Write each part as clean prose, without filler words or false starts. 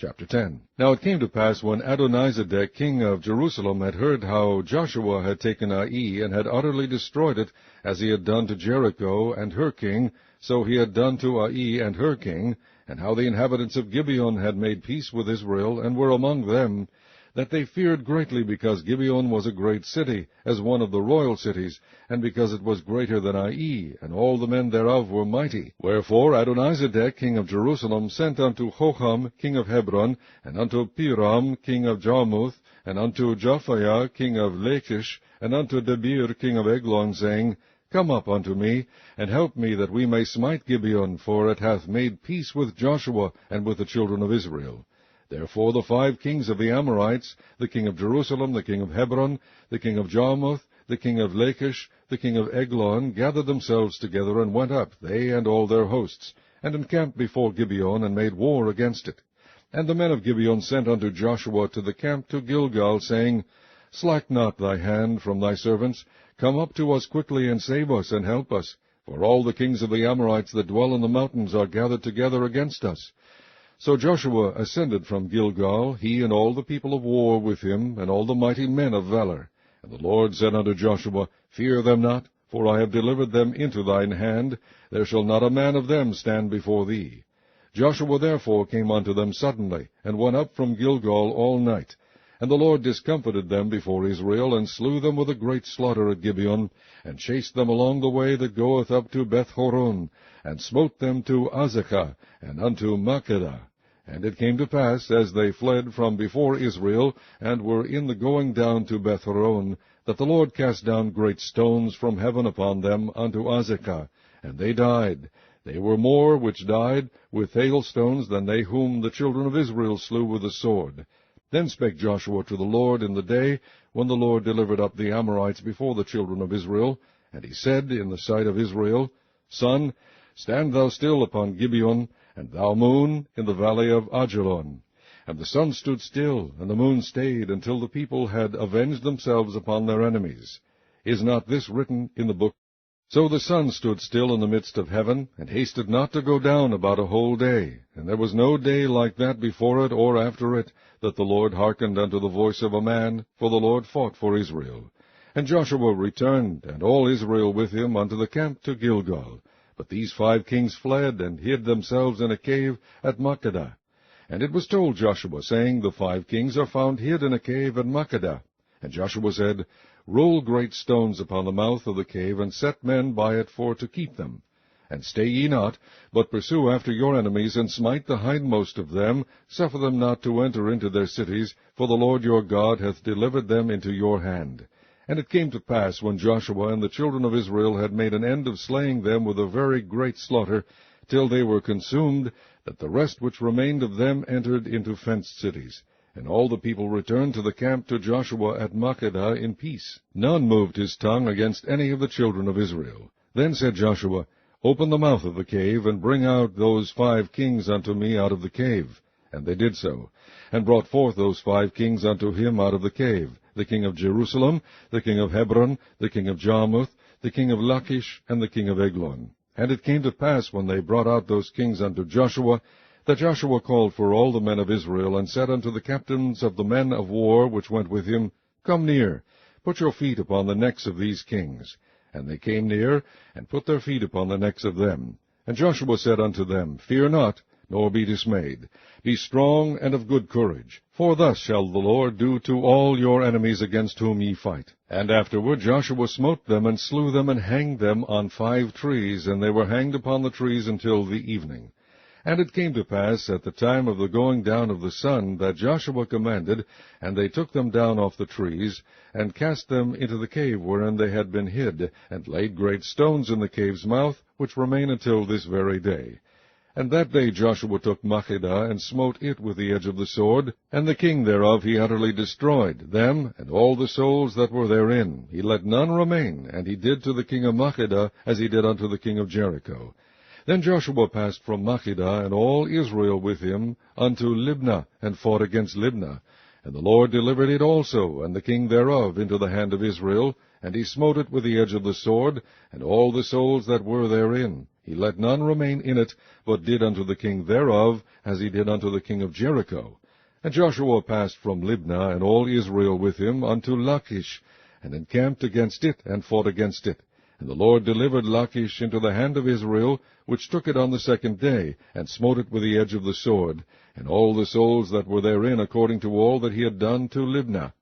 Chapter 10. Now it came to pass, when Adonizedek king of Jerusalem had heard how Joshua had taken Ai, and had utterly destroyed it, as he had done to Jericho and her king, so he had done to Ai and her king, and how the inhabitants of Gibeon had made peace with Israel, and were among them, that they feared greatly, because Gibeon was a great city, as one of the royal cities, and because it was greater than Ai, and all the men thereof were mighty. Wherefore Adonizedek king of Jerusalem sent unto Hoham king of Hebron, and unto Piram king of Jarmuth, and unto Japhaiah king of Lachish, and unto Debir king of Eglon, saying, Come up unto me, and help me, that we may smite Gibeon, for it hath made peace with Joshua and with the children of Israel. Therefore the 5 kings of the Amorites, the king of Jerusalem, the king of Hebron, the king of Jarmuth, the king of Lachish, the king of Eglon, gathered themselves together, and went up, they and all their hosts, and encamped before Gibeon, and made war against it. And the men of Gibeon sent unto Joshua to the camp to Gilgal, saying, Slack not thy hand from thy servants, come up to us quickly, and save us, and help us, for all the kings of the Amorites that dwell in the mountains are gathered together against us. So Joshua ascended from Gilgal, he and all the people of war with him, and all the mighty men of valor. And the Lord said unto Joshua, Fear them not, for I have delivered them into thine hand. There shall not a man of them stand before thee. Joshua therefore came unto them suddenly, and went up from Gilgal all night. And the Lord discomfited them before Israel, and slew them with a great slaughter at Gibeon, and chased them along the way that goeth up to Beth-horon, and smote them to Azekah, and unto Makkedah. And it came to pass, as they fled from before Israel, and were in the going down to Beth-horon, that the Lord cast down great stones from heaven upon them unto Azekah, and they died. They were more which died with hailstones than they whom the children of Israel slew with the sword. Then spake Joshua to the Lord in the day when the Lord delivered up the Amorites before the children of Israel. And he said in the sight of Israel, Sun, stand thou still upon Gibeon, and thou moon in the valley of Ajalon. And the sun stood still, and the moon stayed, until the people had avenged themselves upon their enemies. Is not this written in the book? So the sun stood still in the midst of heaven, and hasted not to go down about a whole day. And there was no day like that before it or after it, that the Lord hearkened unto the voice of a man, for the Lord fought for Israel. And Joshua returned, and all Israel with him, unto the camp to Gilgal. But these 5 kings fled, and hid themselves in a cave at Makkedah. And it was told Joshua, saying, The 5 kings are found hid in a cave at Makkedah. And Joshua said, Roll great stones upon the mouth of the cave, and set men by it for to keep them. And stay ye not, but pursue after your enemies, and smite the hindmost of them, suffer them not to enter into their cities, for the Lord your God hath delivered them into your hand. And it came to pass, when Joshua and the children of Israel had made an end of slaying them with a very great slaughter, till they were consumed, that the rest which remained of them entered into fenced cities. And all the people returned to the camp to Joshua at Makkedah in peace. None moved his tongue against any of the children of Israel. Then said Joshua, Open the mouth of the cave, and bring out those 5 kings unto me out of the cave. And they did so, and brought forth those 5 kings unto him out of the cave, the king of Jerusalem, the king of Hebron, the king of Jarmuth, the king of Lachish, and the king of Eglon. And it came to pass, when they brought out those kings unto Joshua, that Joshua called for all the men of Israel, and said unto the captains of the men of war which went with him, Come near, put your feet upon the necks of these kings. And they came near, and put their feet upon the necks of them. And Joshua said unto them, Fear not, nor be dismayed. Be strong and of good courage, for thus shall the Lord do to all your enemies against whom ye fight. And afterward Joshua smote them, and slew them, and hanged them on 5 trees, and they were hanged upon the trees until the evening. And it came to pass at the time of the going down of the sun, that Joshua commanded, and they took them down off the trees, and cast them into the cave wherein they had been hid, and laid great stones in the cave's mouth, which remain until this very day. And that day Joshua took Makkedah, and smote it with the edge of the sword, and the king thereof he utterly destroyed, them and all the souls that were therein. He let none remain, and he did to the king of Makkedah as he did unto the king of Jericho. Then Joshua passed from Makkedah, and all Israel with him, unto Libnah, and fought against Libnah. And the Lord delivered it also, and the king thereof, into the hand of Israel, and he smote it with the edge of the sword, and all the souls that were therein. He let none remain in it, but did unto the king thereof, as he did unto the king of Jericho. And Joshua passed from Libnah, and all Israel with him, unto Lachish, and encamped against it, and fought against it. And the Lord delivered Lachish into the hand of Israel, which took it on the second day, and smote it with the edge of the sword, and all the souls that were therein, according to all that he had done to Libnah.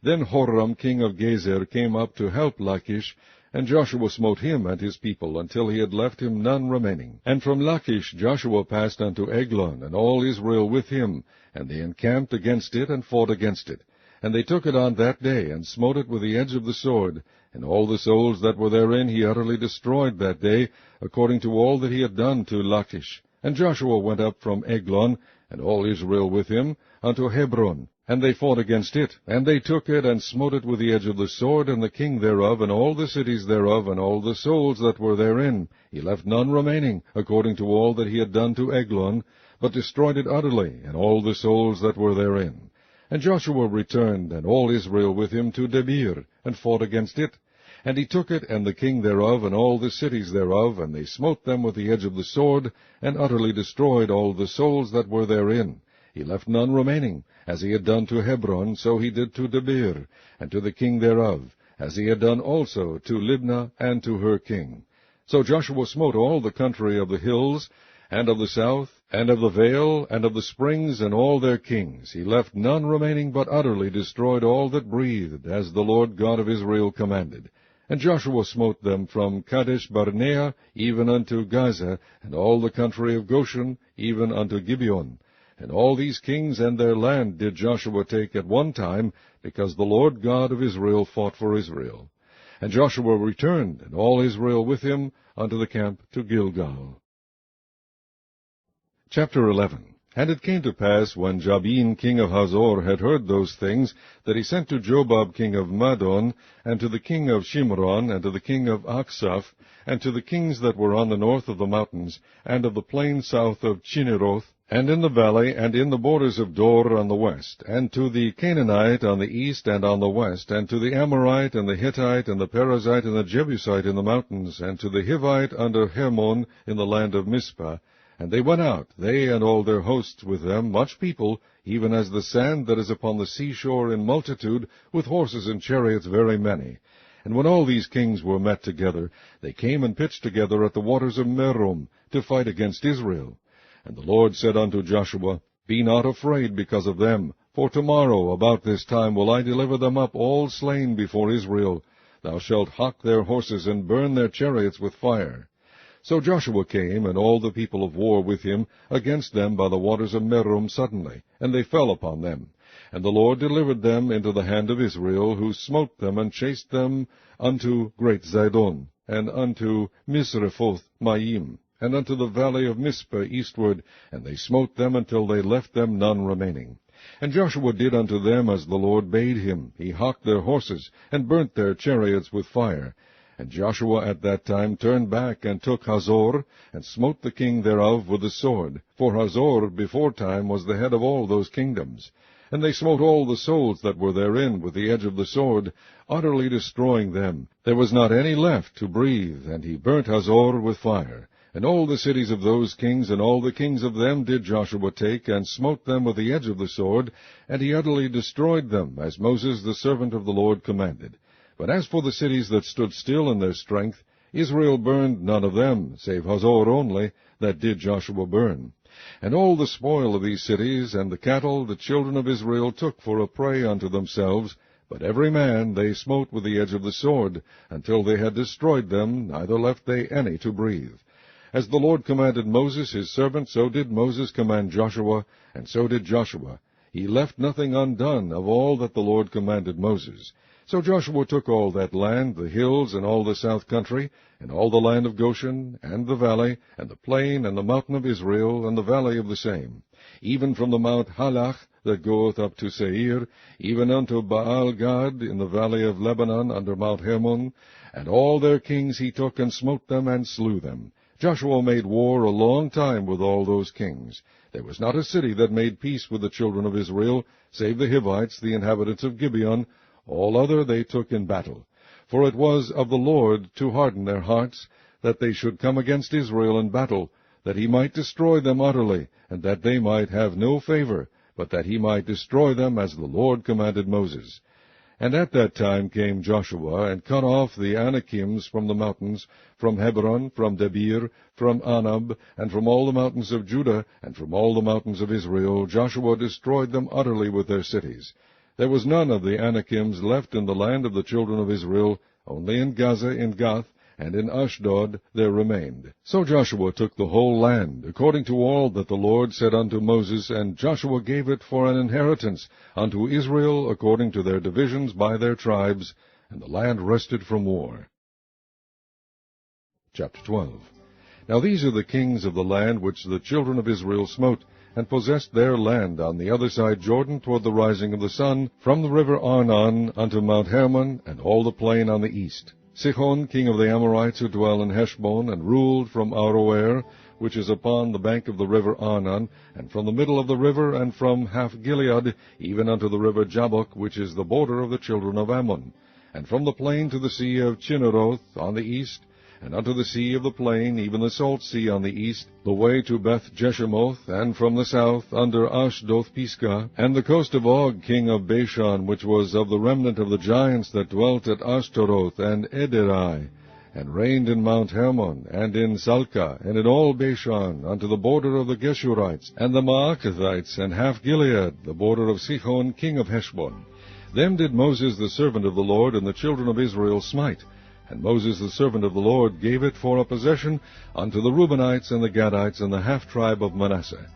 Then Horam king of Gezer came up to help Lachish, and Joshua smote him and his people, until he had left him none remaining. And from Lachish Joshua passed unto Eglon, and all Israel with him, and they encamped against it, and fought against it. And they took it on that day, and smote it with the edge of the sword, and all the souls that were therein he utterly destroyed that day, according to all that he had done to Lachish. And Joshua went up from Eglon, and all Israel with him, unto Hebron. And they fought against it, and they took it, and smote it with the edge of the sword, and the king thereof, and all the cities thereof, and all the souls that were therein. He left none remaining, according to all that he had done to Eglon, but destroyed it utterly, and all the souls that were therein. And Joshua returned, and all Israel with him, to Debir, and fought against it. And he took it, and the king thereof, and all the cities thereof, and they smote them with the edge of the sword, and utterly destroyed all the souls that were therein. He left none remaining. As he had done to Hebron, so he did to Debir, and to the king thereof, as he had done also to Libnah and to her king. So Joshua smote all the country of the hills, and of the south, and of the vale, and of the springs, and all their kings. He left none remaining, but utterly destroyed all that breathed, as the Lord God of Israel commanded. And Joshua smote them from Kadesh Barnea even unto Gaza, and all the country of Goshen, even unto Gibeon. And all these kings and their land did Joshua take at one time, because the Lord God of Israel fought for Israel. And Joshua returned, and all Israel with him, unto the camp to Gilgal. Chapter 11. And it came to pass, when Jabin king of Hazor had heard those things, that he sent to Jobab king of Madon, and to the king of Shimron, and to the king of Achsaph, and to the kings that were on the north of the mountains, and of the plain south of Chinneroth, and in the valley, and in the borders of Dor on the west, and to the Canaanite on the east and on the west, and to the Amorite, and the Hittite, and the Perizzite, and the Jebusite in the mountains, and to the Hivite under Hermon in the land of Mizpah. And they went out, they and all their hosts with them, much people, even as the sand that is upon the seashore in multitude, with horses and chariots very many. And when all these kings were met together, they came and pitched together at the waters of Merom, to fight against Israel. And the Lord said unto Joshua, Be not afraid because of them, for tomorrow about this time will I deliver them up all slain before Israel. Thou shalt hock their horses, and burn their chariots with fire. So Joshua came, and all the people of war with him, against them by the waters of Merom suddenly, and they fell upon them. And the Lord delivered them into the hand of Israel, who smote them, and chased them unto great Zidon, and unto Misrephoth Maim, and unto the valley of Mizpah eastward, and they smote them until they left them none remaining. And Joshua did unto them as the Lord bade him. He hocked their horses, and burnt their chariots with fire. And Joshua at that time turned back, and took Hazor, and smote the king thereof with the sword. For Hazor beforetime was the head of all those kingdoms. And they smote all the souls that were therein with the edge of the sword, utterly destroying them. There was not any left to breathe, and he burnt Hazor with fire. And all the cities of those kings, and all the kings of them, did Joshua take, and smote them with the edge of the sword, and he utterly destroyed them, as Moses the servant of the Lord commanded. But as for the cities that stood still in their strength, Israel burned none of them, save Hazor only, that did Joshua burn. And all the spoil of these cities, and the cattle, the children of Israel took for a prey unto themselves, but every man they smote with the edge of the sword, until they had destroyed them, neither left they any to breathe. As the Lord commanded Moses his servant, so did Moses command Joshua, and so did Joshua. He left nothing undone of all that the Lord commanded Moses. So Joshua took all that land, the hills, and all the south country, and all the land of Goshen, and the valley, and the plain, and the mountain of Israel, and the valley of the same, even from the mount Halach that goeth up to Seir, even unto Baal-Gad in the valley of Lebanon under Mount Hermon, and all their kings he took, and smote them, and slew them. Joshua made war a long time with all those kings. There was not a city that made peace with the children of Israel, save the Hivites, the inhabitants of Gibeon. All other they took in battle. For it was of the Lord to harden their hearts, that they should come against Israel in battle, that he might destroy them utterly, and that they might have no favor, but that he might destroy them as the Lord commanded Moses. And at that time came Joshua, and cut off the Anakims from the mountains, from Hebron, from Debir, from Anab, and from all the mountains of Judah, and from all the mountains of Israel. Joshua destroyed them utterly with their cities. There was none of the Anakims left in the land of the children of Israel, only in Gaza, in Gath, and in Ashdod there remained. So Joshua took the whole land, according to all that the Lord said unto Moses, and Joshua gave it for an inheritance unto Israel according to their divisions by their tribes, and the land rested from war. Chapter 12. Now these are the kings of the land which the children of Israel smote, and possessed their land on the other side Jordan toward the rising of the sun, from the river Arnon unto Mount Hermon, and all the plain on the east. Sihon, king of the Amorites, who dwell in Heshbon, and ruled from Aroer, which is upon the bank of the river Arnon, and from the middle of the river, and from half Gilead, even unto the river Jabbok, which is the border of the children of Ammon, and from the plain to the sea of Chinneroth on the east, and unto the sea of the plain, even the salt sea on the east, the way to Beth-Jeshemoth, and from the south under Ashdoth-Pisgah, and the coast of Og, king of Bashan, which was of the remnant of the giants that dwelt at Ashtaroth and Edrei, and reigned in Mount Hermon, and in Salcah, and in all Bashan, unto the border of the Geshurites, and the Maacathites, and half Gilead, the border of Sihon, king of Heshbon. Them did Moses the servant of the Lord and the children of Israel smite. And Moses the servant of the Lord gave it for a possession unto the Reubenites and the Gadites and the half-tribe of Manasseh.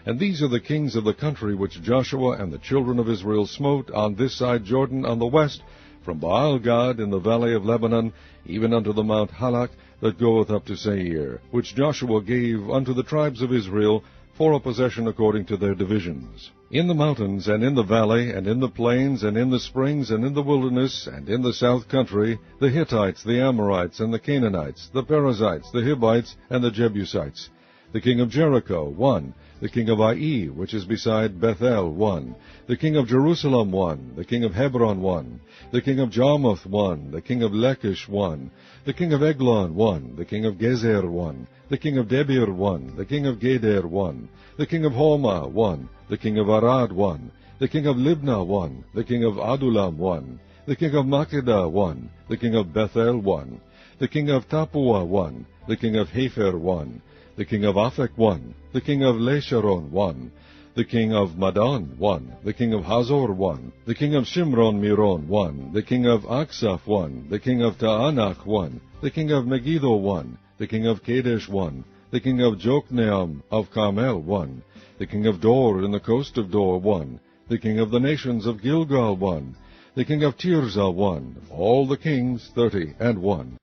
And these are the kings of the country which Joshua and the children of Israel smote on this side Jordan on the west, from Baal-Gad in the valley of Lebanon, even unto the Mount Halak that goeth up to Seir, which Joshua gave unto the tribes of Israel for a possession according to their divisions. In the mountains, and in the valley, and in the plains, and in the springs, and in the wilderness, and in the south country, the Hittites, the Amorites, and the Canaanites, the Perizzites, the Hivites, and the Jebusites. The king of Jericho, 1. The king of Ai, which is beside Bethel, 1. The king of Jerusalem, 1. The king of Hebron, 1. The king of Jarmuth, 1. The king of Lachish, 1. The king of Eglon, 1. The king of Gezer, 1. The king of Debir, 1. The king of Geder, 1. The king of Hormah, 1. The king of Arad, 1. The king of Libnah, 1. The king of Adullam, 1. The king of Makkedah, 1. The king of Bethel, 1. The king of Tappuah, 1. The king of Hepher, 1. The king of Aphek, 1. The king of Lesharon, 1. The king of Madon, 1. The king of Hazor, 1. The king of Shimron-Meron, 1. The king of Aksaph, 1. The king of Taanach, 1. The king of Megiddo, 1. The king of Kadesh, 1. The king of Jokneam of Carmel, 1. The king of Dor in the coast of Dor, 1. The king of the nations of Gilgal, 1. The king of Tirzah, 1. All the kings, 30 and 1.